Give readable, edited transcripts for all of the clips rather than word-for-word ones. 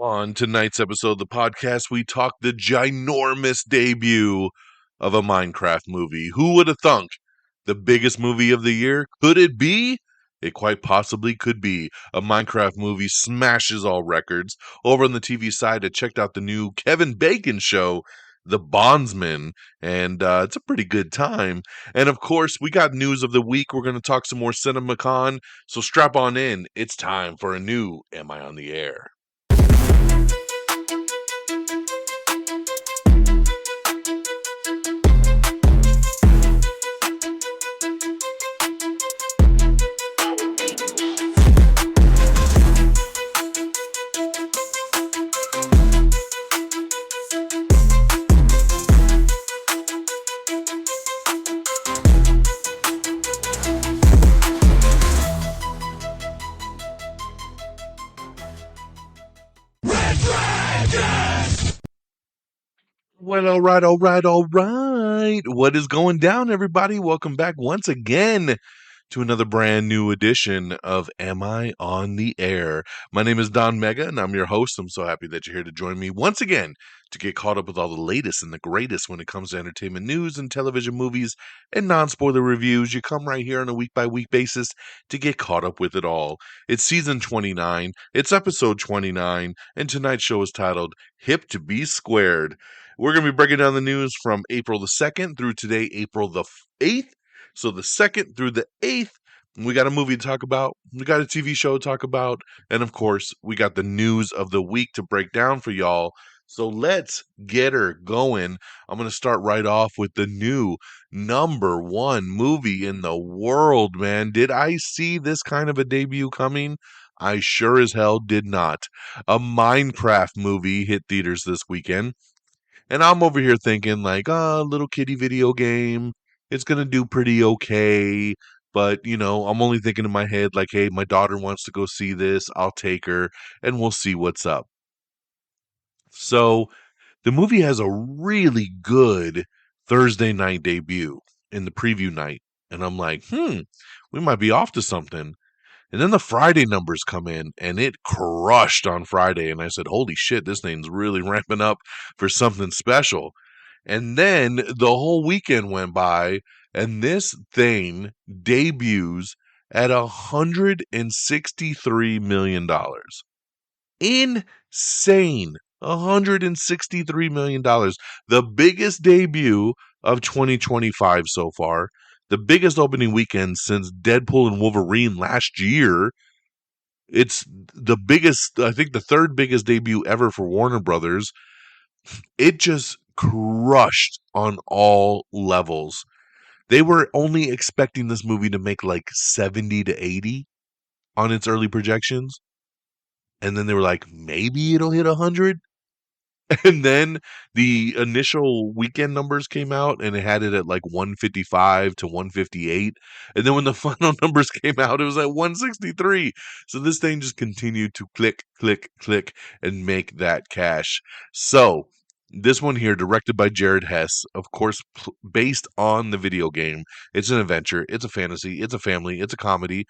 On tonight's episode of the podcast, we talk the ginormous debut of a Minecraft movie. Who would have thunk? The biggest movie of the year? Could it be? It quite possibly could be. A Minecraft movie smashes all records. Over on the TV side, I checked out the new Kevin Bacon show, The Bondsman, and it's a pretty good time. And of course, we got news of the week. We're going to talk some more CinemaCon, so strap on in. It's time for a new Am I on the Air? Well, all right. What is going down, everybody? Welcome back once again to another brand new edition of Am I on the Air? My name is DONMEGA, and I'm your host. I'm so happy that you're here to join me once again to get caught up with all the latest and the greatest when it comes to entertainment news and television movies and non-spoiler reviews. You come right here on a week-by-week basis to get caught up with it all. It's season 29, it's episode 29, and tonight's show is titled Hip to Be Squared. We're going to be breaking down the news from April the 2nd through today, April the 8th. So the 2nd through the 8th, we got a movie to talk about, we got a TV show to talk about, and of course, we got the news of the week to break down for y'all. So let's get her going. I'm going to start right off with the new number one movie in the world, man. Did I see this kind of a debut coming? I sure as hell did not. A Minecraft movie hit theaters this weekend. And I'm over here thinking like, little kitty video game. It's gonna do pretty okay. But, I'm only thinking in my head like, hey, my daughter wants to go see this. I'll take her and we'll see what's up. So the movie has a really good Thursday night debut in the preview night. And I'm like, we might be off to something. And then the Friday numbers come in and it crushed on Friday. And I said, holy shit, this thing's really ramping up for something special. And then the whole weekend went by and this thing debuts at $163 million. Insane. $163 million. The biggest debut of 2025 so far. The biggest opening weekend since Deadpool and Wolverine last year. It's the biggest, I think the third biggest debut ever for Warner Brothers. It just crushed on all levels. They were only expecting this movie to make like 70 to 80 on its early projections. And then they were like, maybe it'll hit 100. And then the initial weekend numbers came out and it had it at like 155 to 158. And then when the final numbers came out, it was at 163. So this thing just continued to click, click, click and make that cash. So this one here, directed by Jared Hess, of course, based on the video game. It's an adventure, it's a fantasy, it's a family, it's a comedy.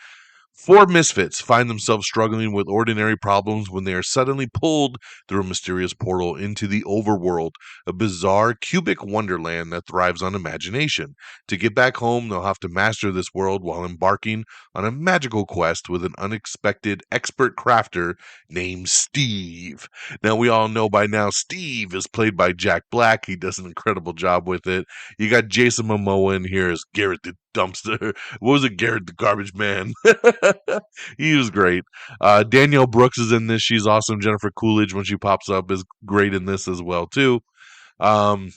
Four misfits find themselves struggling with ordinary problems when they are suddenly pulled through a mysterious portal into the overworld, a bizarre cubic wonderland that thrives on imagination. To get back home, they'll have to master this world while embarking on a magical quest with an unexpected expert crafter named Steve. Now, we all know by now Steve is played by Jack Black. He does an incredible job with it. You got Jason Momoa in here as Garrett the Dumpster. What was it, Garrett the Garbage Man? He was great. Danielle Brooks is in this. She's awesome. Jennifer Coolidge, when she pops up, is great in this as well too. Um,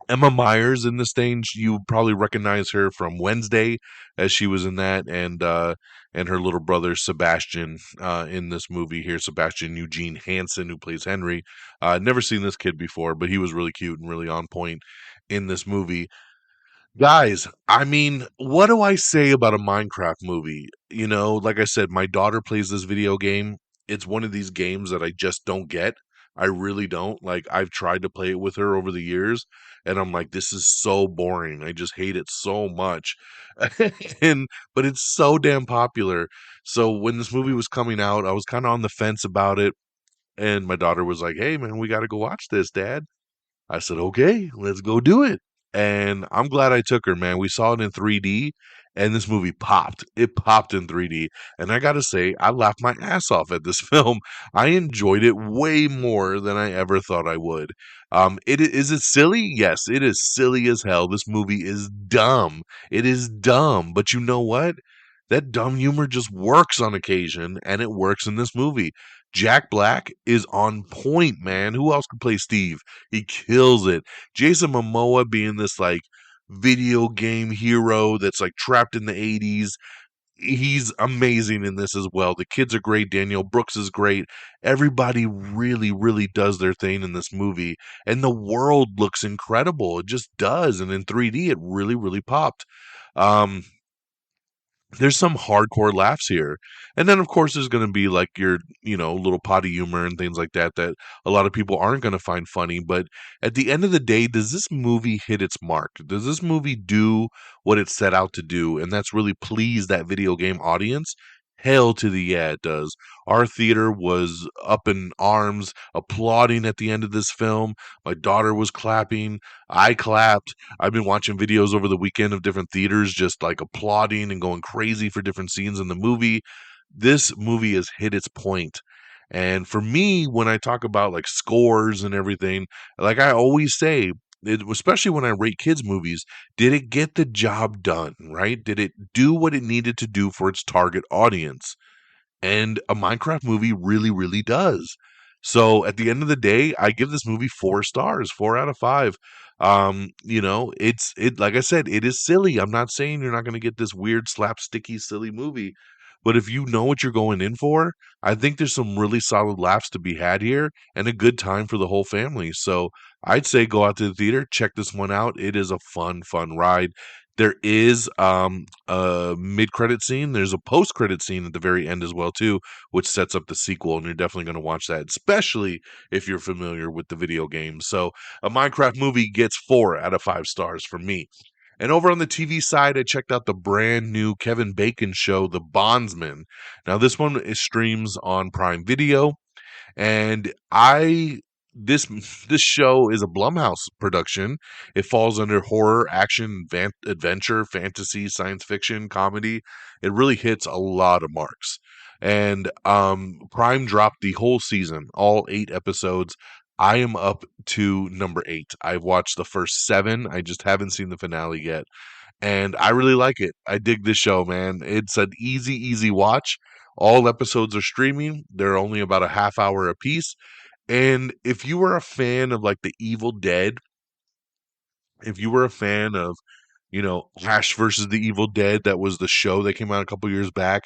Emma Myers in this thing. You probably recognize her from Wednesday, as she was in that, and her little brother Sebastian in this movie here. Sebastian Eugene Hansen, who plays Henry. Never seen this kid before, but he was really cute and really on point in this movie. Guys, I mean, what do I say about a Minecraft movie? Like I said, my daughter plays this video game. It's one of these games that I just don't get. I really don't. Like, I've tried to play it with her over the years, and I'm like, this is so boring. I just hate it so much. But it's so damn popular. So when this movie was coming out, I was kind of on the fence about it. And my daughter was like, "Hey, man, we got to go watch this, Dad." I said, okay, let's go do it. And I'm glad I took her, man. We saw it in 3D and this movie popped. It popped in 3D. And I got to say, I laughed my ass off at this film. I enjoyed it way more than I ever thought I would. Is it silly? Yes, it is silly as hell. This movie is dumb. It is dumb. But you know what? That dumb humor just works on occasion, and it works in this movie. Jack Black is on point, man. Who else could play Steve? He kills it. Jason Momoa being this like video game hero that's like trapped in the 80s. He's amazing in this as well. The kids are great. Daniel Brooks is great. Everybody really, really does their thing in this movie. And the world looks incredible. It just does. And in 3D, it really, really popped. Um, there's some hardcore laughs here. And then of course there's going to be like your, little potty humor and things like that that a lot of people aren't going to find funny, but at the end of the day, does this movie hit its mark? Does this movie do what it set out to do? And that's really pleased that video game audience? Hell to the yeah, it does. Our theater was up in arms, applauding at the end of this film. My daughter was clapping. I clapped. I've been watching videos over the weekend of different theaters just like applauding and going crazy for different scenes in the movie. This movie has hit its point. And for me, when I talk about like scores and everything, like I always say, especially when I rate kids' movies, did it get the job done, right? Did it do what it needed to do for its target audience? And a Minecraft movie really, really does. So at the end of the day, I give this movie 4 stars, 4 out of 5. It's like I said, it is silly. I'm not saying you're not going to get this weird slapsticky silly movie, but if you know what you're going in for, I think there's some really solid laughs to be had here and a good time for the whole family. So I'd say go out to the theater, check this one out. It is a fun, fun ride. There is a mid-credit scene. There's a post-credit scene at the very end as well too, which sets up the sequel, and you're definitely going to watch that, especially if you're familiar with the video game. So, a Minecraft movie gets 4 out of 5 stars for me. And over on the TV side, I checked out the brand new Kevin Bacon show, The Bondsman. Now, this one is streams on Prime Video. And I this this show is a Blumhouse production. It falls under horror, action, adventure, fantasy, science fiction, comedy. It really hits a lot of marks. And Prime dropped the whole season, all 8 episodes. I am up to number 8. I've watched the first 7. I just haven't seen the finale yet, and I really like it. I dig this show, man. It's an easy, easy watch. All episodes are streaming. They're only about a half hour apiece. And if you were a fan of like the Evil Dead, if you were a fan of, Ash versus the Evil Dead, that was the show that came out a couple years back,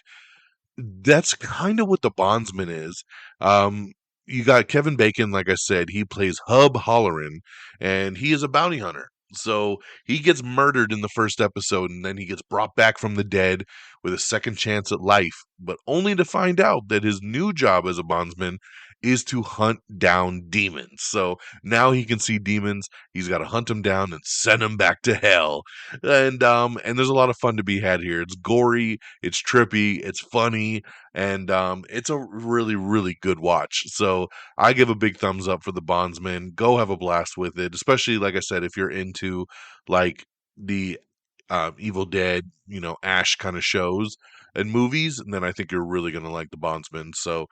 that's kind of what the Bondsman is. You got Kevin Bacon, like I said, he plays Hub Holleran, and he is a bounty hunter. So he gets murdered in the first episode, and then he gets brought back from the dead with a second chance at life, but only to find out that his new job as a bondsman is to hunt down demons. So now he can see demons. He's got to hunt them down and send them back to hell. And there's a lot of fun to be had here. It's gory, it's trippy, it's funny, and it's a really, really good watch. So I give a big thumbs up for The Bondsman. Go have a blast with it, especially like I said, if you're into like the Evil Dead, Ash kind of shows and movies, and then I think you're really gonna like The Bondsman. So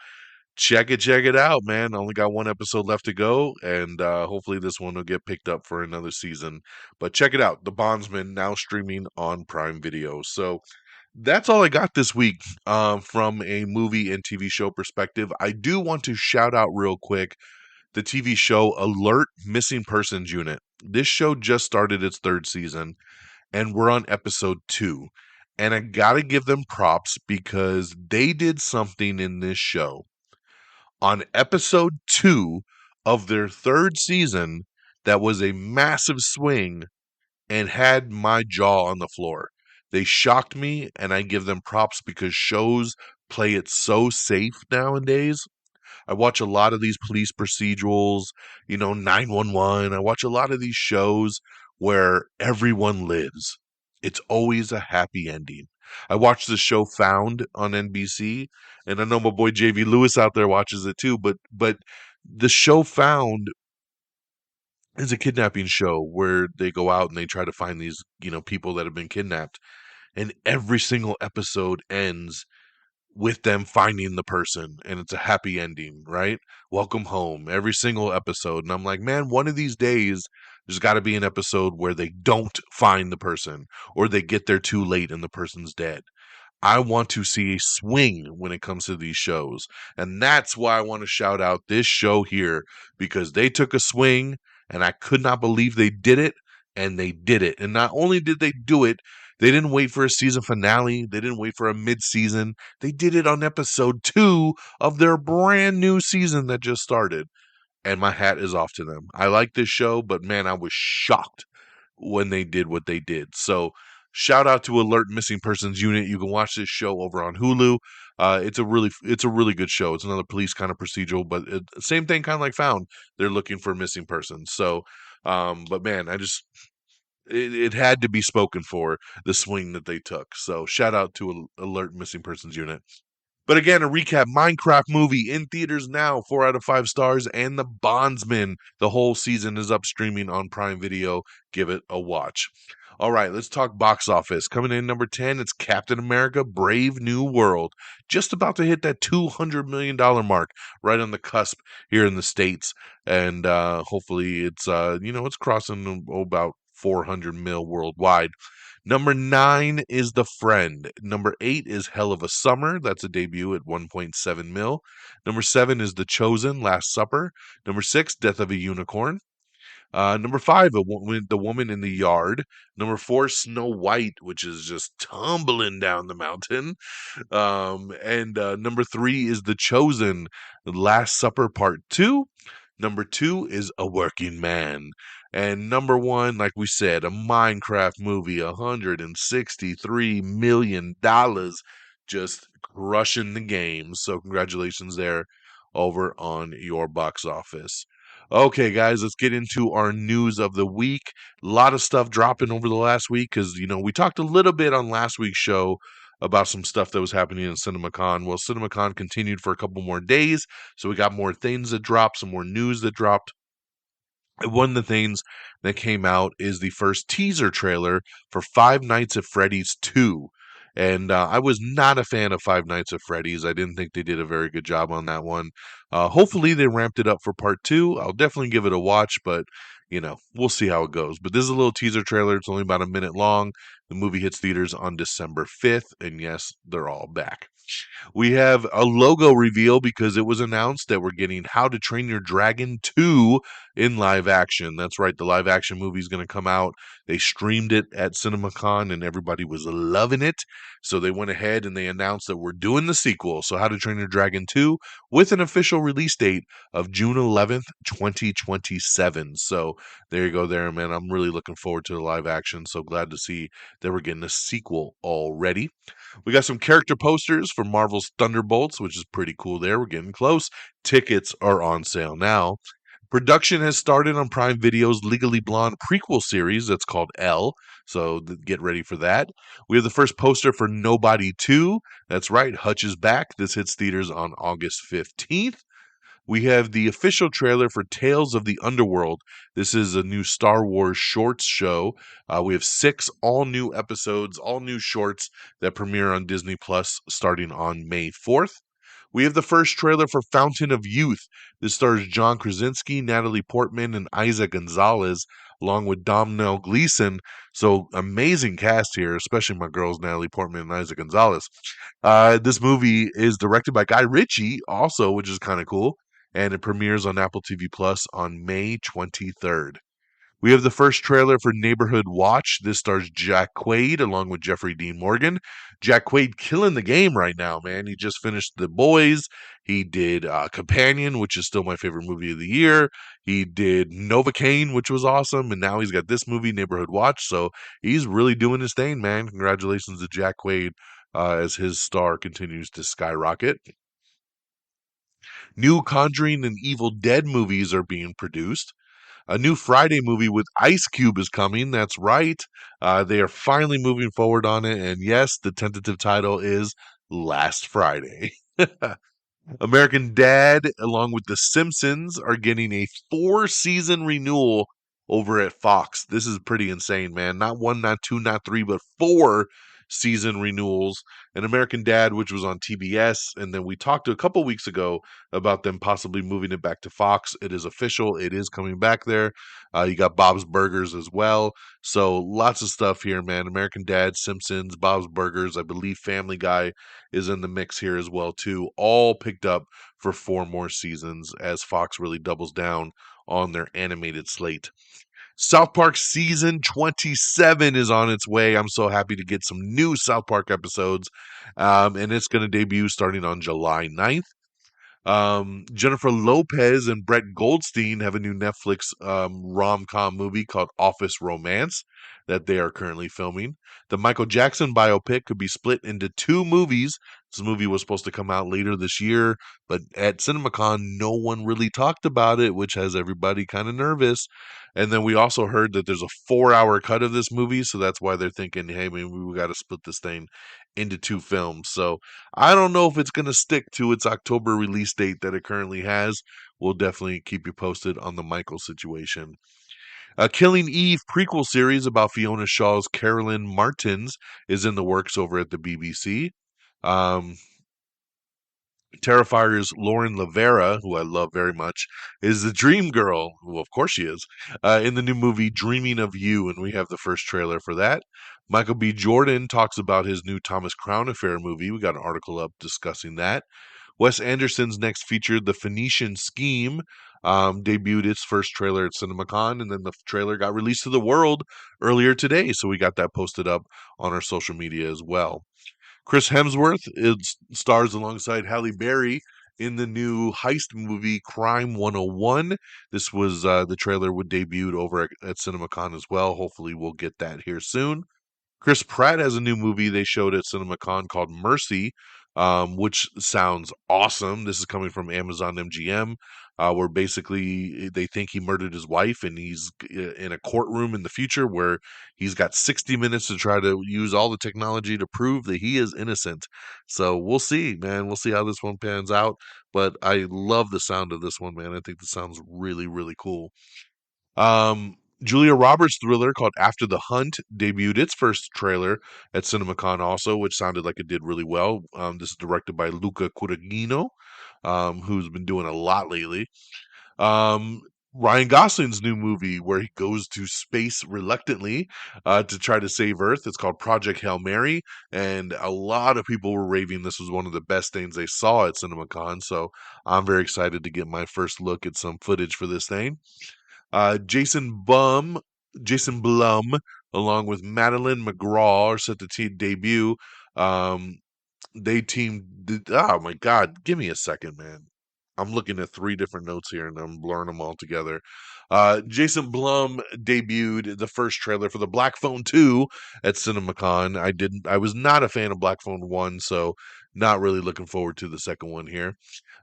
check it out, man. I only got 1 episode left to go, and hopefully this one will get picked up for another season. But check it out, The Bondsman, now streaming on Prime Video. So that's all I got this week from a movie and TV show perspective. I do want to shout out real quick the TV show Alert Missing Persons Unit. This show just started its 3rd season, and we're on episode 2. And I gotta give them props because they did something in this show on episode 2 of their 3rd season that was a massive swing and had my jaw on the floor. They shocked me, and I give them props because shows play it so safe nowadays. I watch a lot of these police procedurals, 911. I watch a lot of these shows where everyone lives. It's always a happy ending. I watched the show Found on NBC, and I know my boy JV Lewis out there watches it too. But the show Found is a kidnapping show where they go out and they try to find these people that have been kidnapped, and every single episode ends with them finding the person, and it's a happy ending, right? Welcome home every single episode. And I'm like, man, one of these days there's got to be an episode where they don't find the person, or they get there too late and the person's dead. I want to see a swing when it comes to these shows. And that's why I want to shout out this show here, because they took a swing and I could not believe they did it. And they did it. And not only did they do it, they didn't wait for a season finale. They didn't wait for a mid-season. They did it on episode 2 of their brand new season that just started. And my hat is off to them. I like this show, but man, I was shocked when they did what they did. So shout out to Alert Missing Persons Unit. You can watch this show over on Hulu. It's a really good show. It's another police kind of procedural, but same thing, kind of like Found. They're looking for missing persons. So, but man, it had to be spoken for, the swing that they took. So shout out to Alert Missing Persons Unit. But again, a recap: Minecraft movie in theaters now, 4 out of 5 stars, and The Bondsman. The whole season is up streaming on Prime Video. Give it a watch. All right, let's talk box office. Coming in number 10, it's Captain America: Brave New World. Just about to hit that $200 million mark, right on the cusp here in the States. And hopefully it's crossing about 400 mil worldwide. Number 9 is The Friend. Number 8 is Hell of a Summer. That's a debut at 1.7 mil. Number 7 is The Chosen, Last Supper. Number 6, Death of a Unicorn. Number 5, The Woman in the Yard. Number 4, Snow White, which is just tumbling down the mountain. And number 3 is The Chosen, Last Supper Part 2. Number 2 is A Working Man. And number 1, like we said, a Minecraft movie, $163 million, just crushing the game. So congratulations there over on your box office. Okay, guys, let's get into our news of the week. A lot of stuff dropping over the last week because, we talked a little bit on last week's show about some stuff that was happening in CinemaCon. Well, CinemaCon continued for a couple more days, so we got more things that dropped, some more news that dropped. One of the things that came out is the first teaser trailer for Five Nights at Freddy's 2. And I was not a fan of Five Nights at Freddy's. I didn't think they did a very good job on that one. Hopefully they ramped it up for part 2. I'll definitely give it a watch, but we'll see how it goes. But this is a little teaser trailer. It's only about a minute long. The movie hits theaters on December 5th, and yes, they're all back. We have a logo reveal because it was announced that we're getting How to Train Your Dragon 2 in live action. That's right, the live action movie is going to come out. They streamed it at CinemaCon and everybody was loving it. So they went ahead and they announced that we're doing the sequel. So How to Train Your Dragon 2 with an official release date of June 11th, 2027. So there you go there, man. I'm really looking forward to the live action. So glad to see that we're getting a sequel already. We got some character posters for Marvel's Thunderbolts, which is pretty cool there. We're getting close. Tickets are on sale now. Production has started on Prime Video's Legally Blonde prequel series that's called Elle, so get ready for that. We have the first poster for Nobody 2. That's right, Hutch is back. This hits theaters on August 15th. We have the official trailer for Tales of the Underworld. This is a new Star Wars shorts show. We have 6 all new episodes, all new shorts that premiere on Disney Plus starting on May 4th. We have the first trailer for Fountain of Youth. This stars John Krasinski, Natalie Portman, and Isaac Gonzalez, along with Domhnall Gleeson. So amazing cast here, especially my girls Natalie Portman and Isaac Gonzalez. This movie is directed by Guy Ritchie, also, which is kind of cool, and it premieres on Apple TV Plus on May 23rd. We have the first trailer for Neighborhood Watch. This stars Jack Quaid along with Jeffrey Dean Morgan. Jack Quaid killing the game right now, man. He just finished The Boys. He did Companion, which is still my favorite movie of the year. He did Novocaine, which was awesome. And now he's got this movie, Neighborhood Watch. So he's really doing his thing, man. Congratulations to Jack Quaid as his star continues to skyrocket. New Conjuring and Evil Dead movies are being produced. A new Friday movie with Ice Cube is coming. That's right. They are finally moving forward on it. And yes, the tentative title is Last Friday. American Dad, along with The Simpsons, are getting a 4-season renewal over at Fox. This is pretty insane, man. Not one, not two, not three, but 4-season renewals. And American Dad, which was on TBS, and then we talked a couple weeks ago about them possibly moving it back to Fox. It is official. It is coming back there. You got Bob's Burgers as well. So lots of stuff here, man. American Dad, Simpsons, Bob's Burgers. I believe Family Guy is in the mix here as well too. All picked up for 4 more seasons as Fox really doubles down on their animated slate. South Park season 27 is on its way. I'm so happy to get some new South Park episodes, and it's going to debut starting on July 9th. Jennifer Lopez and Brett Goldstein have a new Netflix rom-com movie called Office Romance that they are currently filming. The Michael Jackson biopic could be split into 2 movies. This movie was supposed to come out later this year, but at CinemaCon, no one really talked about it, which has everybody kind of nervous. And then we also heard that there's a 4-hour cut of this movie, so that's why they're thinking, hey, maybe we got to split this thing into 2 films. So I don't know if it's going to stick to its October release date that it currently has. We'll definitely keep you posted on the Michael situation. A Killing Eve prequel series about Fiona Shaw's Carolyn Martins is in the works over at the BBC. Um, Terrifier's Lauren Lavera, who I love very much, is the Dream Girl, who of course she is, in the new movie Dreaming of You, and we have the first trailer for that. Michael B. Jordan talks about his new Thomas Crown Affair movie. We got an article up discussing that. Wes Anderson's next feature, The Phoenician Scheme, debuted its first trailer at CinemaCon, and then the trailer got released to the world earlier today, so we got that posted up on our social media as well. Chris Hemsworth stars alongside Halle Berry in the new heist movie Crime 101. This was the trailer would debuted over at CinemaCon as well. Hopefully, we'll get that here soon. Chris Pratt has a new movie they showed at CinemaCon called Mercy, which sounds awesome. This is coming from Amazon MGM, where basically they think he murdered his wife, and he's in a courtroom in the future where he's got 60 minutes to try to use all the technology to prove that he is innocent. So we'll see, man. We'll see how this one pans out. But I love the sound of this one, man. I think this sounds really, really cool. Julia Roberts' thriller called After the Hunt debuted its first trailer at CinemaCon also, which sounded like it did really well. This is directed by Luca Guadagnino, who's been doing a lot lately. Um, Ryan Gosling's new movie, where he goes to space reluctantly to try to save Earth. It's called Project Hail Mary, and a lot of people were raving this was one of the best things they saw at CinemaCon. So I'm very excited to get my first look at some footage for this thing. Uh, Jason Blum, Jason Blum, along with Madeline McGraw, are set to debut. Um, they teamed. Oh my God, give me a second, man. I'm looking at 3 different notes here and I'm blurring them all together. Jason Blum debuted the first trailer for the Black Phone 2 at CinemaCon. I was not a fan of Black Phone 1, so not really looking forward to the second one here.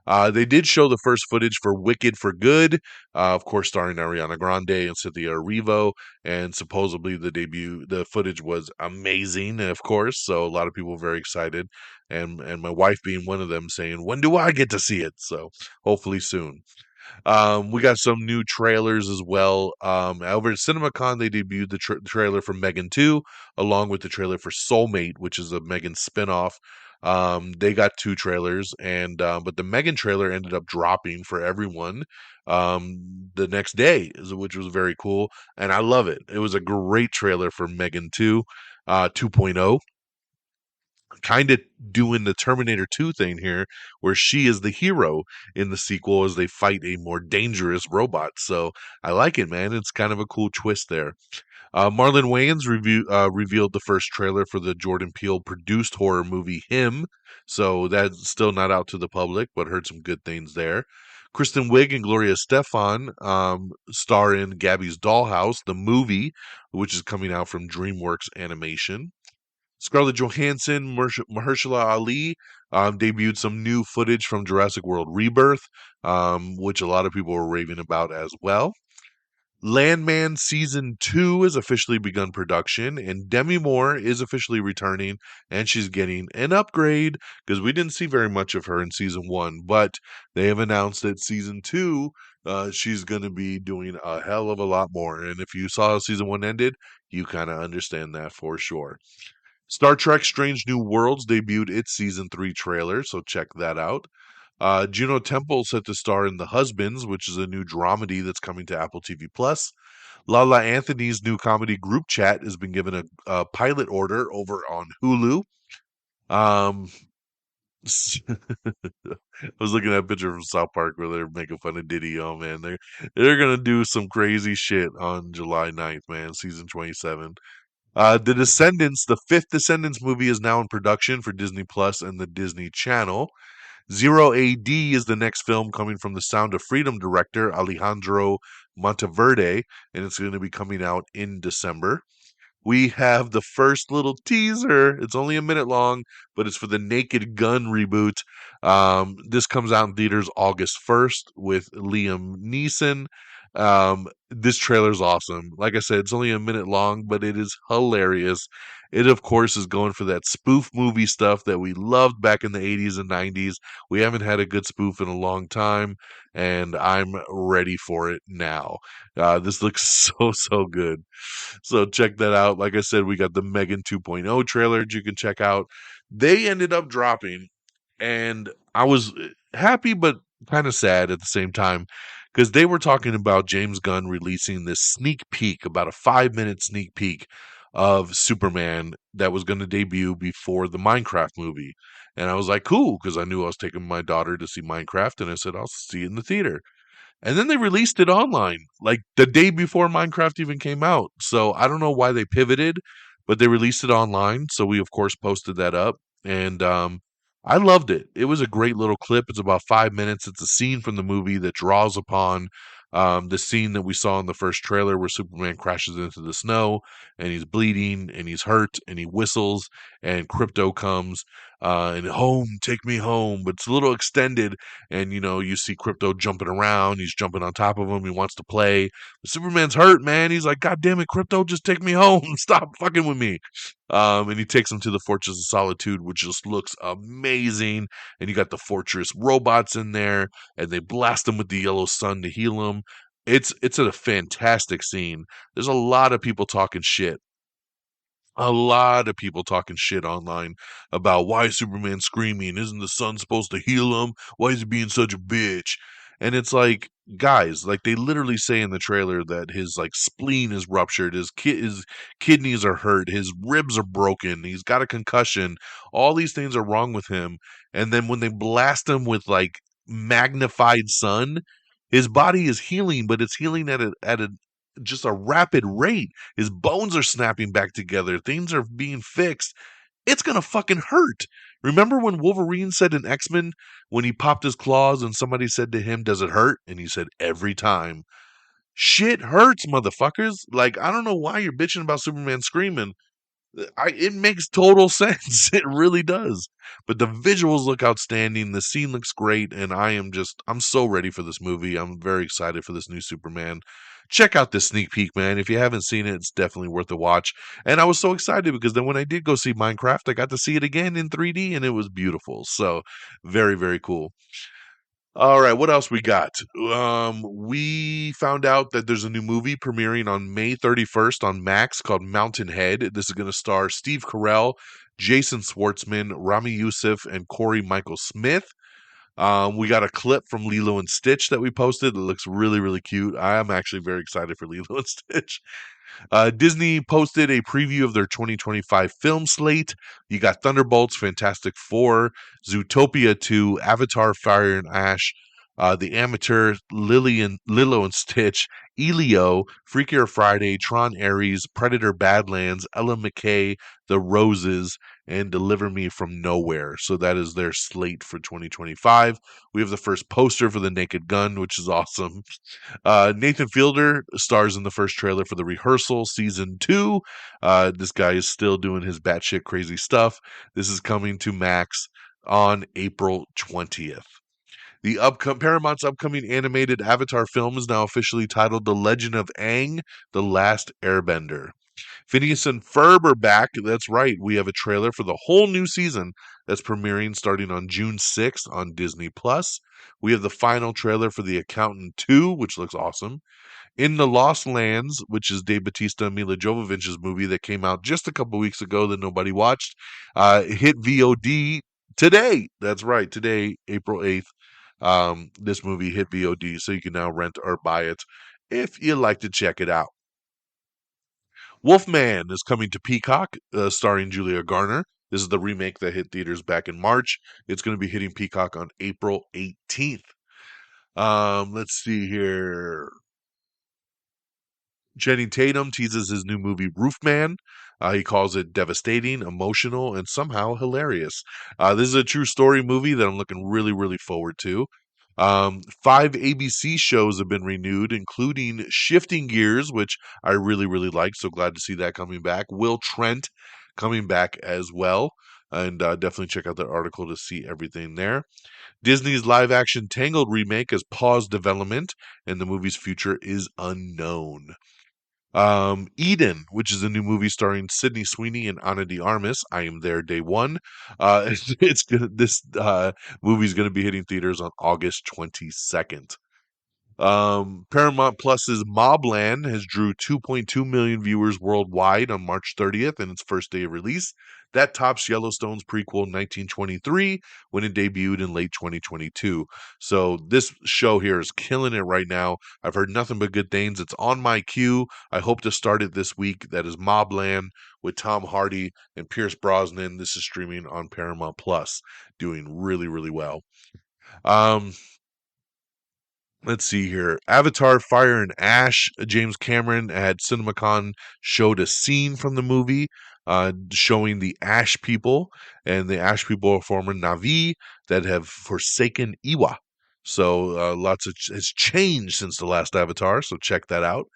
They did show the first footage for Wicked for Good, of course, starring Ariana Grande and Cynthia Erivo. And supposedly the footage was amazing, of course. So a lot of people were very excited, and my wife being one of them, saying, "When do I get to see it?" So hopefully soon. We got some new trailers as well. Over at CinemaCon, they debuted the trailer for Megan 2, along with the trailer for Soulmate, which is a Megan spinoff. They got 2 trailers, and but the Megan trailer ended up dropping for everyone the next day, which was very cool, and I love it. It was a great trailer for Megan 2, 2.0, kind of doing the Terminator 2 thing here, where she is the hero in the sequel as they fight a more dangerous robot. So I like it, man. It's kind of a cool twist there. Marlon Wayans revealed the first trailer for the Jordan Peele produced horror movie Him. So that's still not out to the public, but heard some good things there. Kristen Wiig and Gloria Stefan star in Gabby's Dollhouse, the movie, which is coming out from DreamWorks Animation. Scarlett Johansson, Mahershala Ali debuted some new footage from Jurassic World Rebirth, which a lot of people were raving about as well. Landman Season 2 has officially begun production, and Demi Moore is officially returning, and she's getting an upgrade because we didn't see very much of her in Season 1, but they have announced that Season 2, she's going to be doing a hell of a lot more. And if you saw how Season 1 ended, you kind of understand that for sure. Star Trek Strange New Worlds debuted its Season 3 trailer, so check that out. Juno Temple set to star in The Husbands, which is a new dramedy that's coming to Apple TV Plus. Lala Anthony's new comedy Group Chat has been given a pilot order over on Hulu. Um, I was looking at a picture from South Park where they're making fun of Diddy. Oh man, they're gonna do some crazy shit on July 9th, man. Season 27. The Descendants, the fifth Descendants movie, is now in production for Disney Plus and the Disney Channel. Zero AD is the next film coming from the Sound of Freedom director Alejandro Monteverde, and it's going to be coming out in December. We have the first little teaser. It's only a minute long, but it's for the Naked Gun reboot. This comes out in theaters August 1st with Liam Neeson. This trailer's awesome. Like I said, it's only a minute long, but it is hilarious. It, of course, is going for that spoof movie stuff that we loved back in the 80s and 90s. We haven't had a good spoof in a long time, and I'm ready for it now. This looks so good. So check that out. Like I said, we got the Megan 2.0 trailer that you can check out. They ended up dropping, and I was happy but kind of sad at the same time because they were talking about James Gunn releasing this sneak peek, about a 5-minute sneak peek of Superman that was going to debut before the Minecraft movie. And I was like, cool, because I knew I was taking my daughter to see Minecraft, and I said, I'll see it in the theater. And then they released it online, like the day before Minecraft even came out. So I don't know why they pivoted, but they released it online. So we, of course, posted that up. And I loved it. It was a great little clip. It's about 5 minutes. It's a scene from the movie that draws upon the scene that we saw in the first trailer where Superman crashes into the snow and he's bleeding and he's hurt and he whistles and Crypto comes and home, take me home. But it's a little extended and you see Crypto jumping around. He's jumping on top of him. He wants to play. But Superman's hurt, man. He's like, God damn it, Crypto, just take me home. Stop fucking with me. And he takes him to the Fortress of Solitude, which just looks amazing. And you got the Fortress robots in there, and they blast him with the yellow sun to heal him. It's a fantastic scene. There's a lot of people talking shit, a lot of people talking shit online about why is Superman screaming? Isn't the sun supposed to heal him? Why is he being such a bitch? And it's like, guys, like they literally say in the trailer that his like spleen is ruptured, his kidneys are hurt, his ribs are broken, he's got a concussion. All these things are wrong with him. And then when they blast him with like magnified sun, his body is healing, but it's healing at a just a rapid rate. His bones are snapping back together. Things are being fixed. It's gonna fucking hurt. Remember when Wolverine said in X-Men when he popped his claws and somebody said to him, "Does it hurt?" And he said, "Every time." Shit hurts, motherfuckers. Like I don't know why you're bitching about Superman screaming. It makes total sense. It really does. But the visuals look outstanding. The scene looks great, and I'm so ready for this movie. I'm very excited for this new Superman. Check out this sneak peek, man. If you haven't seen it, it's definitely worth a watch. And I was so excited because then when I did go see Minecraft, I got to see it again in 3D, and it was beautiful. So very cool. All right, what else we got? We found out that there's a new movie premiering on May 31st on Max called Mountainhead. This is going to star Steve Carell, Jason Schwartzman, Rami Youssef, and Corey Michael Smith. We got a clip from Lilo and Stitch that we posted. It looks really cute. I am actually very excited for Lilo and Stitch. Disney posted a preview of their 2025 film slate. You got Thunderbolts, Fantastic Four, Zootopia 2, Avatar, Fire and Ash, The Amateur, Lilo and Stitch, Elio, Freakier Friday, Tron Ares, Predator Badlands, Ella McKay, The Roses, and Deliver Me from Nowhere. So that is their slate for 2025. We have the first poster for The Naked Gun, which is awesome. Nathan Fielder stars in the first trailer for The Rehearsal Season 2. This guy is still doing his batshit crazy stuff. This is coming to Max on April 20th. The Paramount's upcoming animated Avatar film is now officially titled The Legend of Aang, The Last Airbender. Phineas and Ferb are back. That's right. We have a trailer for the whole new season that's premiering starting on June 6th on Disney Plus. We have the final trailer for The Accountant 2, which looks awesome. In the Lost Lands, which is Dave Bautista and Mila Jovovich's movie that came out just a couple weeks ago that nobody watched, hit VOD today. That's right, today, April 8th. This movie hit VOD, so you can now rent or buy it if you'd like to check it out. Wolfman is coming to Peacock, starring Julia Garner. This is the remake that hit theaters back in March. It's going to be hitting Peacock on April 18th. Let's see here. Channing Tatum teases his new movie Roofman. He calls it devastating, emotional, and somehow hilarious. This is a true story movie that I'm looking really, really forward to. Five ABC shows have been renewed, including Shifting Gears, which I really, really like. So glad to see that coming back. Will Trent coming back as well. And definitely check out that article to see everything there. Disney's live action Tangled remake has paused development, and the movie's future is unknown. Eden, which is a new movie starring Sydney Sweeney and Ana de Armas. I am there day one. This movie's gonna be hitting theaters on August 22nd. Paramount Plus's Mobland has drew 2.2 million viewers worldwide on March 30th in its first day of release. That tops Yellowstone's prequel 1923 when it debuted in late 2022. So this show here is killing it right now. I've heard nothing but good things. It's on my queue. I hope to start it this week. That is Mobland with Tom Hardy and Pierce Brosnan. This is streaming on Paramount Plus, doing really, really well. Um, Let's see here. Avatar Fire and Ash. James Cameron at CinemaCon showed a scene from the movie showing the Ash people. And the Ash people are former Na'vi that have forsaken Iwa. So lots of has changed since the last Avatar. So check that out.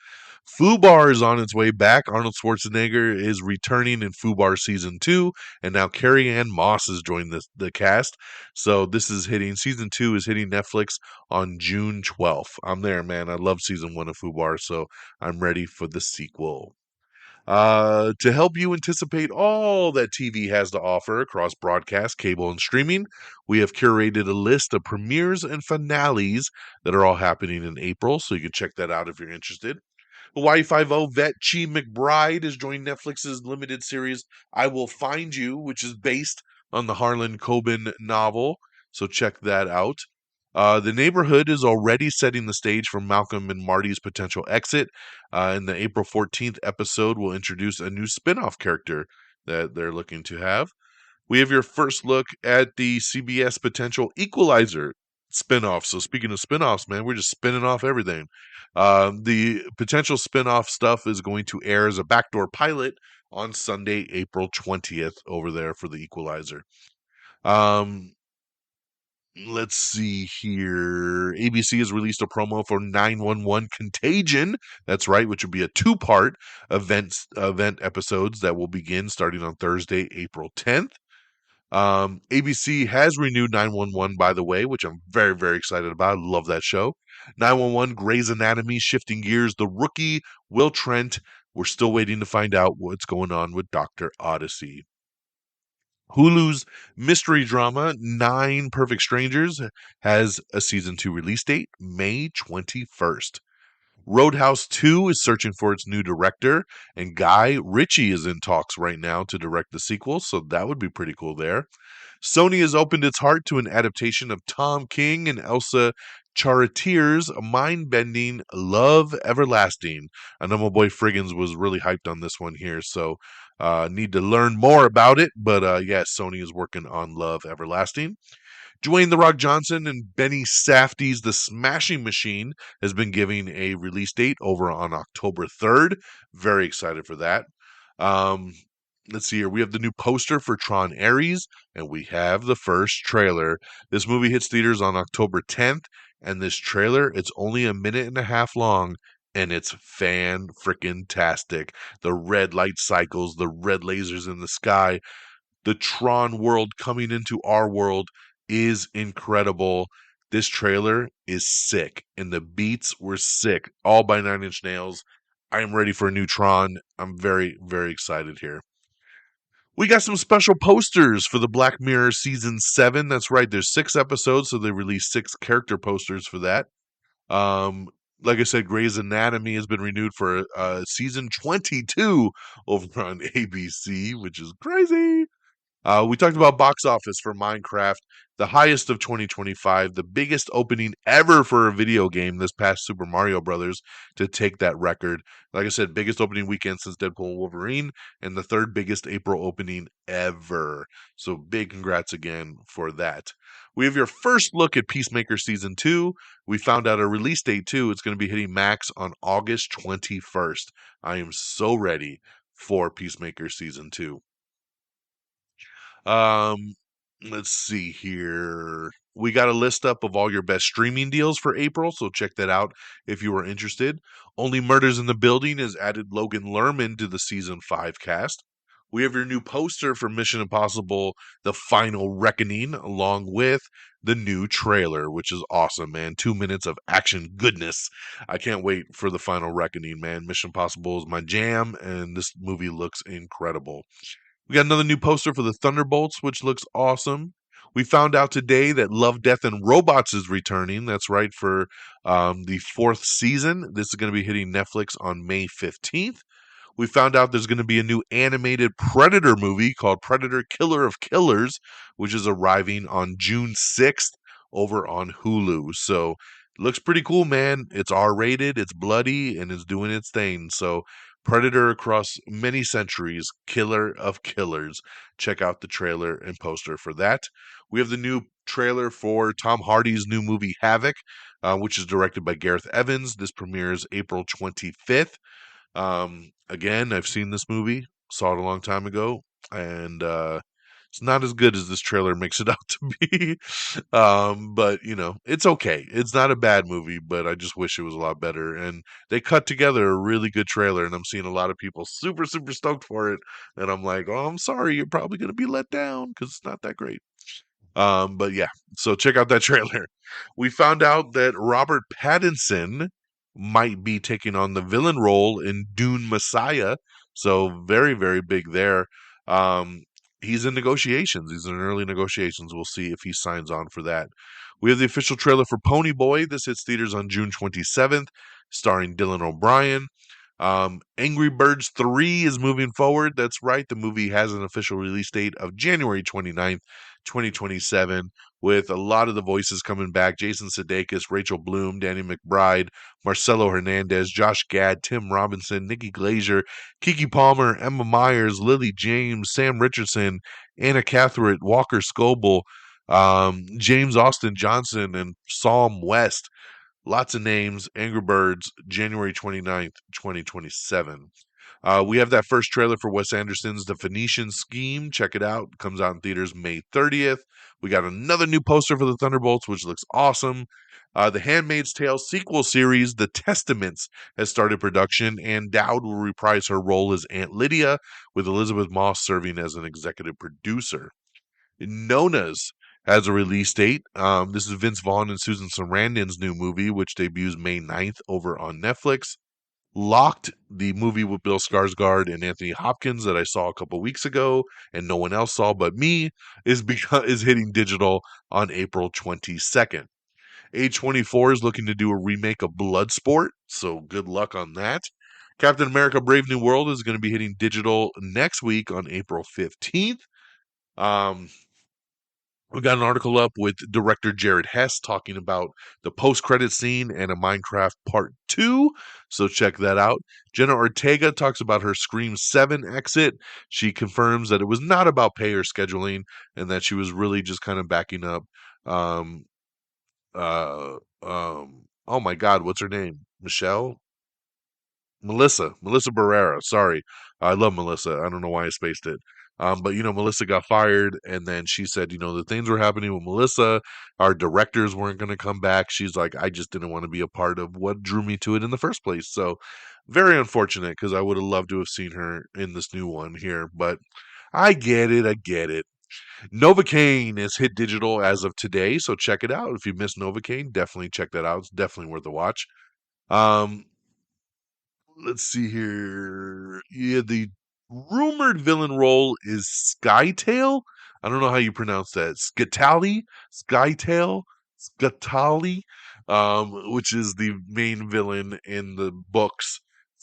Fubar is on its way back. Arnold Schwarzenegger is returning in Fubar season 2, and now Carrie Ann Moss has joined the cast. So this is hitting season 2 is hitting Netflix on June 12th. I'm there, man. I love season 1 of Fubar, so I'm ready for the sequel. To help you anticipate all that TV has to offer across broadcast, cable, and streaming, we have curated a list of premieres and finales that are all happening in April, so you can check that out if you're interested. Hawaii Five-O vet Chi McBride has joined Netflix's limited series I Will Find You, which is based on the Harlan Coben novel. So check that out. The Neighborhood is already setting the stage for Malcolm and Marty's potential exit. In the April 14th episode, we'll introduce a new spin-off character that they're looking to have. We have your first look at the CBS potential Equalizer spinoff. So speaking of spinoffs, man, we're just spinning off everything. The potential spinoff stuff is going to air as a backdoor pilot on Sunday, April 20th over there for the Equalizer. Um, let's see here. ABC has released a promo for 911 Contagion. That's right, which will be a two-part event episodes that will begin starting on Thursday, April 10th. ABC has renewed 911, by the way, which I'm very, very excited about. I love that show. 911, Grey's Anatomy, Shifting Gears, The Rookie, Will Trent. We're still waiting to find out what's going on with Dr. Odyssey. Hulu's mystery drama, Nine Perfect Strangers, has a season 2 release date, May 21st. Roadhouse 2 is searching for its new director, and Guy Ritchie is in talks right now to direct the sequel, so that would be pretty cool there. Sony has opened its heart to an adaptation of Tom King and Elsa Charretier's mind-bending Love Everlasting. I know my boy Friggins was really hyped on this one here, so need to learn more about it, but yes, Sony is working on Love Everlasting. Dwayne The Rock Johnson and Benny Safdie's The Smashing Machine has been giving a release date over on October 3rd. Very excited for that. Um, let's see here. We have the new poster for Tron Ares, and we have the first trailer. This movie hits theaters on October 10th, and this trailer, it's only a minute and a half long, and it's fan-frickin-tastic. The red light cycles, the red lasers in the sky, the Tron world coming into our world is incredible. This trailer is sick, and the beats were sick, all by Nine Inch Nails. I am ready for a new Tron. I'm very, very excited here. We got some special posters for the Black Mirror season 7. That's right, there's 6 episodes, so they released 6 character posters for that. Um, like I said, Grey's Anatomy has been renewed for season 22 over on ABC, which is crazy. We talked about box office for Minecraft, the highest of 2025, the biggest opening ever for a video game this past Super Mario Brothers to take that record. Like I said, biggest opening weekend since Deadpool and Wolverine, and the third biggest April opening ever. So big congrats again for that. We have your first look at Peacemaker Season 2. We found out a release date too. It's going to be hitting Max on August 21st. I am so ready for Peacemaker Season 2. Um, let's see here. We got a list up of all your best streaming deals for April, so check that out if you are interested. Only Murders in the Building has added Logan Lerman to the season 5 cast. We have your new poster for Mission Impossible: The Final Reckoning, along with the new trailer, which is awesome, man. 2 minutes of action goodness. I can't wait for The Final Reckoning, man. Mission Impossible is my jam, and this movie looks incredible. We got another new poster for the Thunderbolts, which looks awesome. We found out today that Love, Death, and Robots is returning. That's right, for the 4th season. This is going to be hitting Netflix on May 15th. We found out there's going to be a new animated Predator movie called Predator Killer of Killers, which is arriving on June 6th over on Hulu. So it looks pretty cool, man. It's R rated, it's bloody, and it's doing its thing. So Predator across many centuries, Killer of Killers. Check out the trailer and poster for that. We have the new trailer for Tom Hardy's new movie Havoc, which is directed by Gareth Evans. This premieres April 25th. Again, I've seen this movie, saw it a long time ago, and it's not as good as this trailer makes it out to be. But it's okay. It's not a bad movie, but I just wish it was a lot better. And they cut together a really good trailer, and I'm seeing a lot of people super, super stoked for it. And I'm like, oh, I'm sorry, you're probably gonna be let down because it's not that great. But yeah, so check out that trailer. We found out that Robert Pattinson might be taking on the villain role in Dune Messiah. So very, very big there. Um, he's in negotiations. He's in early negotiations. We'll see if he signs on for that. We have the official trailer for Pony Boy. This hits theaters on June 27th, starring Dylan O'Brien. Angry Birds 3 is moving forward. That's right. The movie has an official release date of January 29th, 2027, with a lot of the voices coming back. Jason Sudeikis, Rachel Bloom, Danny McBride, Marcelo Hernandez, Josh Gad, Tim Robinson, Nikki Glazer, Kiki Palmer, Emma Myers, Lily James, Sam Richardson, Anna Catherine, Walker Scoble, James Austin Johnson, and Psalm West. Lots of names. Angry Birds, January 29th, 2027. We have that first trailer for Wes Anderson's The Phoenician Scheme. Check it out. It comes out in theaters May 30th. We got another new poster for the Thunderbolts, which looks awesome. The Handmaid's Tale sequel series, The Testaments, has started production, and Dowd will reprise her role as Aunt Lydia, with Elizabeth Moss serving as an executive producer. Nona's has a release date. This is Vince Vaughn and Susan Sarandon's new movie, which debuts May 9th over on Netflix. Locked, the movie with Bill Skarsgård and Anthony Hopkins that I saw a couple weeks ago and no one else saw but me, is hitting digital on April 22nd. A24 is looking to do a remake of Bloodsport, so good luck on that. Captain America Brave New World is going to be hitting digital next week on April 15th. Um, we got an article up with director Jared Hess talking about the post-credit scene and a Minecraft Part 2, so check that out. Jenna Ortega talks about her Scream 7 exit. She confirms that it was not about pay or scheduling and that she was really just kind of backing up. Um, oh my God, what's her name? Michelle? Melissa Barrera. Sorry. I love Melissa. I don't know why I spaced it. But Melissa got fired, and then she said, the things were happening with Melissa. Our directors weren't going to come back. She's like, I just didn't want to be a part of what drew me to it in the first place. So very unfortunate, because I would have loved to have seen her in this new one here. But I get it. Novocaine is hit digital as of today, so check it out. If you missed Novocaine, definitely check that out. It's definitely worth a watch. Um, let's see here. Yeah, the rumored villain role is Skytail. I don't know how you pronounce that. Skytail, Scatali, which is the main villain in the books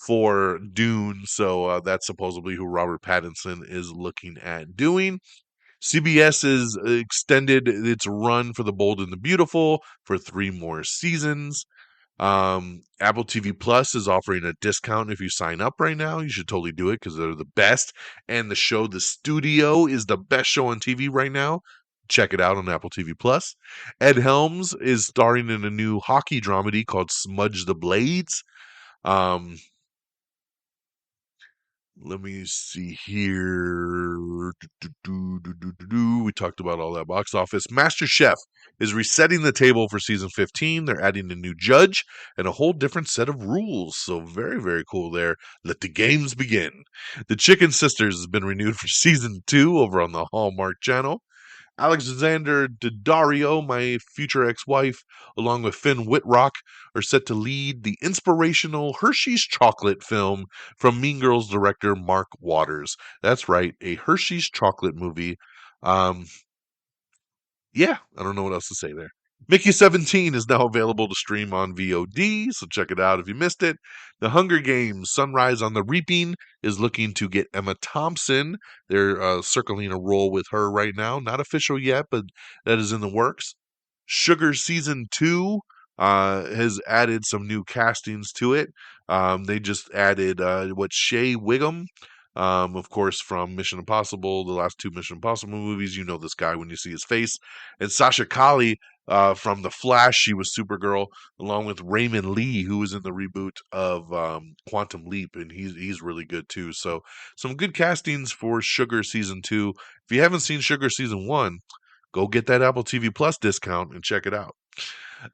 for Dune. So that's supposedly who Robert Pattinson is looking at doing. CBS has extended its run for The Bold and the Beautiful for 3 more seasons. Apple TV Plus is offering a discount if you sign up right now. You should totally do it because they're the best. And the show The Studio is the best show on TV right now. Check it out on Apple TV Plus. Ed Helms is starring in a new hockey dramedy called Smudge the Blades. Um, Let me see here. We talked about all that box office. Master Chef is resetting the table for season 15. They're adding a new judge and a whole different set of rules. So very, very cool there. Let the games begin. The Chicken Sisters has been renewed for season 2 over on the Hallmark Channel. Alexander Daddario, my future ex-wife, along with Finn Whitrock, are set to lead the inspirational Hershey's chocolate film from Mean Girls director Mark Waters. That's right, a Hershey's chocolate movie. Um, yeah, I don't know what else to say there. Mickey 17 is now available to stream on VOD, so check it out if you missed it. The Hunger Games Sunrise on the Reaping is looking to get Emma Thompson. They're circling a role with her right now. Not official yet, but that is in the works. Sugar Season 2 has added some new castings to it. They just added Shea Wiggum, of course, from Mission Impossible, the last 2 Mission Impossible movies. You know this guy when you see his face. And Sasha Kali from The Flash, she was Supergirl, along with Raymond Lee, who was in the reboot of Quantum Leap, and he's really good too. So some good castings for Sugar Season 2. If you haven't seen Sugar Season 1, go get that Apple TV Plus discount and check it out.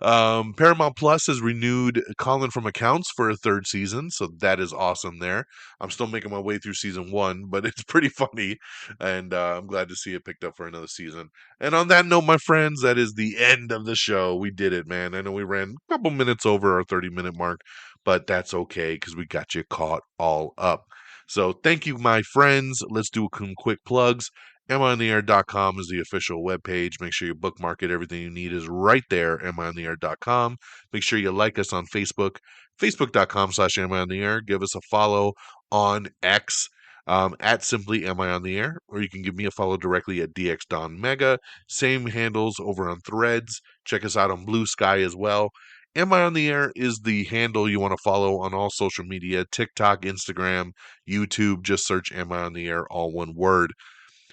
Paramount Plus has renewed Colin from Accounts for a third season, so that is awesome there. I'm still making my way through season 1, but it's pretty funny, and I'm glad to see it picked up for another season. And on that note, my friends, that is the end of the show. We did it, man. I know we ran a couple minutes over our 30-minute mark, but that's okay because we got you caught all up. So thank you, my friends. Let's do some quick plugs. AmIOnTheAir.com is the official webpage. Make sure you bookmark it. Everything you need is right there, AmIOnTheAir.com. Make sure you like us on Facebook, Facebook.com/AmIOnTheAir. Give us a follow on X at simply Am I on the Air, or you can give me a follow directly at DXDonMega. Same handles over on Threads. Check us out on Blue Sky as well. Am I on the Air is the handle you want to follow on all social media, TikTok, Instagram, YouTube. Just search Am I on the Air, all one word.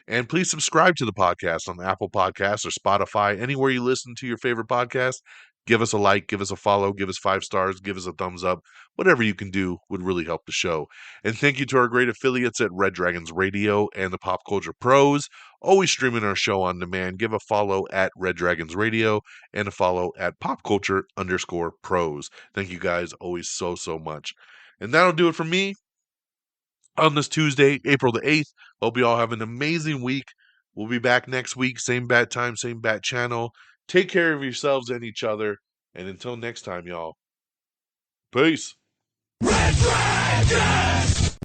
And please subscribe to the podcast on Apple Podcasts or Spotify, anywhere you listen to your favorite podcast. Give us a like, give us a follow, give us 5 stars, give us a thumbs up. Whatever you can do would really help the show. And thank you to our great affiliates at Red Dragons Radio and the Pop Culture Pros, always streaming our show on demand. Give a follow at Red Dragons Radio and a follow at Pop Culture_Pros. Thank you guys always so, so much. And that'll do it for me on this Tuesday, April the 8th. Hope you all have an amazing week. We'll be back next week, same bat time, same bat channel. Take care of yourselves and each other. And until next time, y'all, peace. Red Dragon!